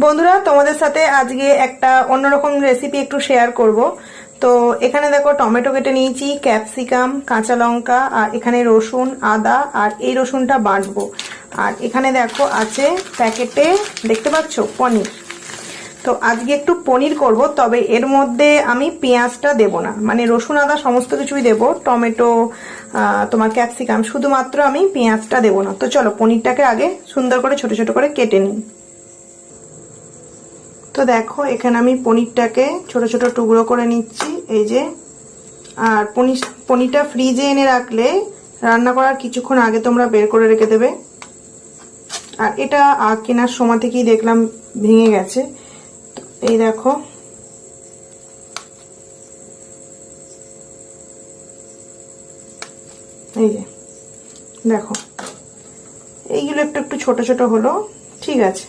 বন্ধুরা, তোমাদের সাথে আজকে একটা অন্যরকম রেসিপি একটু শেয়ার করব। তো এখানে দেখো টমেটো কেটে নিয়েছি, ক্যাপসিকাম, কাঁচা লঙ্কা, আর এখানে রসুন, আদা, আর এই রসুনটা বাটবো। আর এখানে দেখো আছে প্যাকেটে, দেখতে পাচ্ছ, পনির। তো আজকে একটু পনির করব, তবে এর মধ্যে আমি পেঁয়াজটা দেব না, মানে রসুন আদা সমস্ত কিছুই দেব, টমেটো, তোমার ক্যাপসিকাম, শুধুমাত্র আমি পেঁয়াজটা দেব না। তো চলো পনিরটাকে আগে সুন্দর করে ছোট ছোট করে কেটে নিই। তো দেখো এখানে আমি পনিরটাকে ছোট ছোট টুকরো করে নিচ্ছি, এই যে। আর পনিরটা ফ্রিজে এনে রাখলে রান্না করার কিছুক্ষণ আগে তোমরা বের করে রেখে দেবে। আর এটা কেনার সময় থেকেই দেখলাম ভেঙে গেছে। এই দেখো, এই যে দেখো, এইগুলো একটু একটু ছোট ছোট হলো, ঠিক আছে।